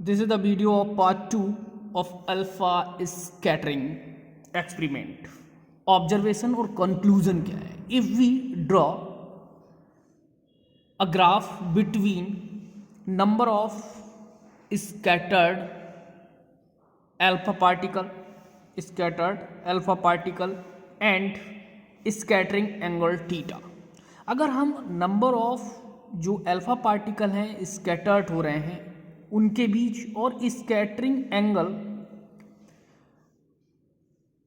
This is the video of part 2 of alpha scattering experiment. Observation और conclusion क्या है? If we draw a graph between number of scattered alpha particle and scattering angle theta. अगर हम number of जो alpha particle हैं scattered हो रहे हैं उनके बीच और स्कैटरिंग एंगल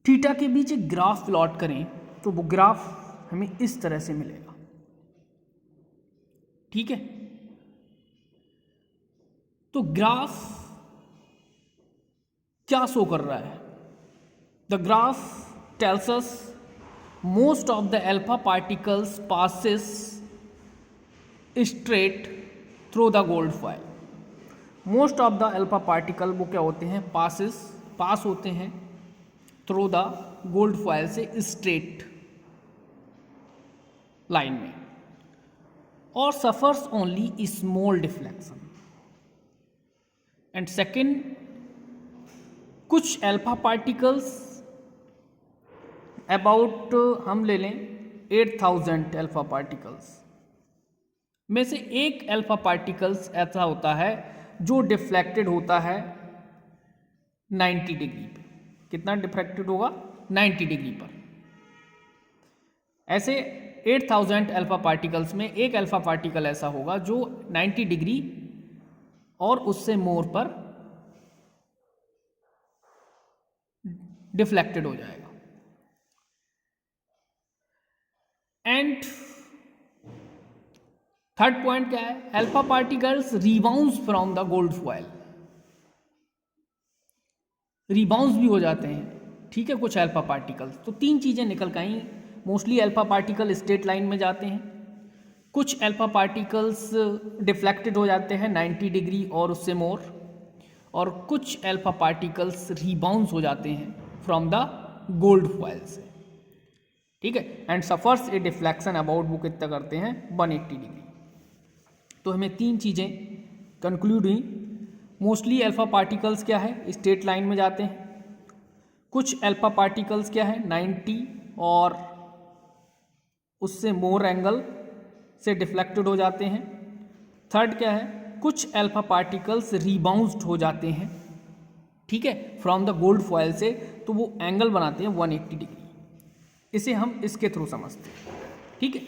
थीटा के बीच एक ग्राफ प्लॉट करें तो वो ग्राफ हमें इस तरह से मिलेगा। ठीक है, तो ग्राफ क्या शो कर रहा है? The graph tells us most of the alpha particles passes straight through the gold foil. Most of the alpha particle वो क्या होते हैं? पास होते हैं थ्रू द गोल्ड फॉयल से स्ट्रेट लाइन में और suffers only small deflection. And second, कुछ अल्फा पार्टिकल्स अबाउट हम ले लें 8000 अल्फा पार्टिकल्स में से एक अल्फा पार्टिकल्स ऐसा होता है जो डिफ्लेक्टेड होता है 90 डिग्री पे। कितना डिफ्लेक्टेड होगा? 90 डिग्री पर। ऐसे 8000 अल्फा पार्टिकल्स में एक अल्फा पार्टिकल ऐसा होगा जो 90 डिग्री और उससे मोर पर डिफ्लेक्टेड हो जाएगा। एंड थर्ड पॉइंट क्या है? Alpha particles rebounce from the gold foil, rebounce भी हो जाते हैं। ठीक है, कुछ अल्फा पार्टिकल्स। तो तीन चीजें निकल के आई। Mostly alpha particle straight line में जाते हैं, कुछ अल्फा पार्टिकल्स डिफ्लेक्टेड हो जाते हैं 90 डिग्री और उससे मोर, और कुछ अल्फा पार्टिकल्स रिबाउंस हो जाते हैं फ्रॉम द गोल्ड फॉयल से। ठीक है, and suffers A deflection about वो कितना करते हैं 180 डिग्री। तो हमें तीन चीज़ें कंक्लूड हुई। मोस्टली अल्फा पार्टिकल्स क्या है? स्ट्रेट लाइन में जाते हैं। कुछ अल्फा पार्टिकल्स क्या है? 90 और उससे मोर एंगल से डिफ्लेक्टेड हो जाते हैं। थर्ड क्या है? कुछ अल्फा पार्टिकल्स रिबाउंस्ड हो जाते हैं, ठीक है, फ्रॉम द गोल्ड फॉयल से, तो वो एंगल बनाते हैं 180 डिग्री। इसे हम इसके थ्रू समझते हैं। ठीक है,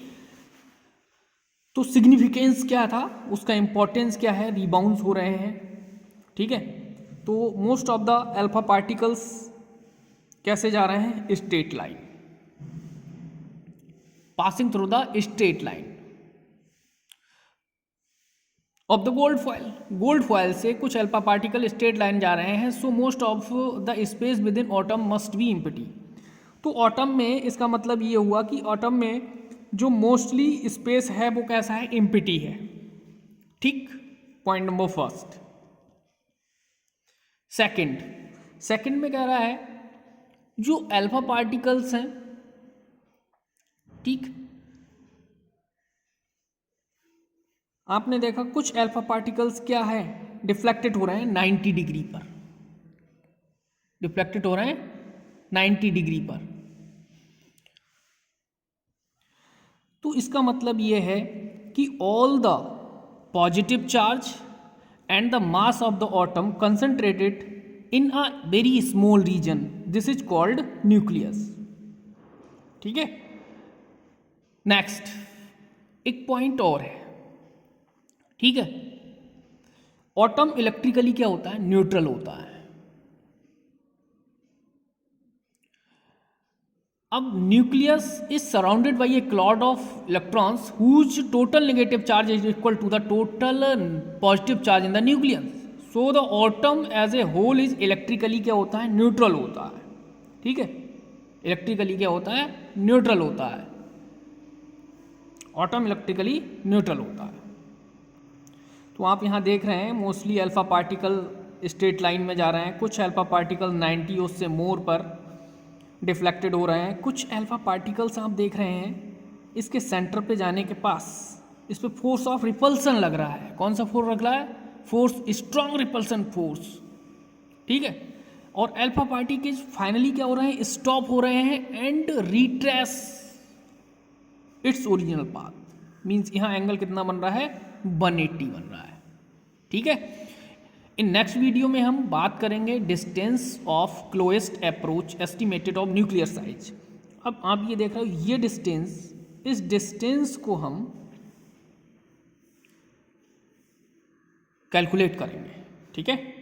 तो सिग्निफिकेंस क्या था, उसका इंपॉर्टेंस क्या है? रिबाउंस हो रहे हैं। ठीक है, तो most of the alpha particles कैसे जा रहे हैं? Straight line, passing through the straight line of the gold foil. Gold foil से कुछ अल्फा पार्टिकल स्ट्रेट लाइन जा रहे हैं। So most of the space with in autumn must be empty. तो ऑटम में इसका मतलब ये हुआ कि ऑटम में जो मोस्टली स्पेस है वो कैसा है? एम्प्टी है। ठीक, पॉइंट नंबर फर्स्ट। सेकंड में कह रहा है जो अल्फा पार्टिकल्स हैं, ठीक, आपने देखा कुछ अल्फा पार्टिकल्स क्या है? डिफ्लेक्टेड हो रहे हैं 90 डिग्री पर, डिफ्लेक्टेड हो रहे हैं 90 डिग्री पर। तो इसका मतलब ये है कि all the positive charge and the mass of the atom concentrated in a very small region, this is called nucleus. ठीक है, नेक्स्ट एक पॉइंट और है। ठीक है, एटम इलेक्ट्रिकली क्या होता है? न्यूट्रल होता है। अब nucleus is surrounded by a cloud of electrons whose total negative charge is equal to the total positive charge in the nucleus. So the atom as a whole is electrically क्या होता है? Neutral होता है। ठीक है, electrically क्या होता है? न्यूट्रल होता है। एटम इलेक्ट्रिकली न्यूट्रल होता है। तो आप यहाँ देख रहे हैं mostly alpha particle straight line में जा रहे हैं, कुछ अल्फा पार्टिकल 90 उससे मोर पर डिफ्लेक्टेड हो रहे हैं, कुछ अल्फा पार्टिकल्स आप देख रहे हैं इसके सेंटर पे जाने के पास इस पर फोर्स ऑफ रिपल्सन लग रहा है। कौन सा फोर्स लग रहा है? फोर्स स्ट्रॉन्ग रिपल्सन फोर्स, ठीक है। और अल्फा पार्टिकल्स फाइनली क्या हो रहे हैं, स्टॉप हो रहे हैं and retrace its original path. Means यहाँ एंगल कितना बन रहा है, 180 बन रहा है, ठीक है। इन नेक्स्ट वीडियो में हम बात करेंगे distance of closest approach estimated of nuclear size. अब आप ये देख रहे हो ये डिस्टेंस, इस डिस्टेंस को हम कैलकुलेट करेंगे, ठीक है।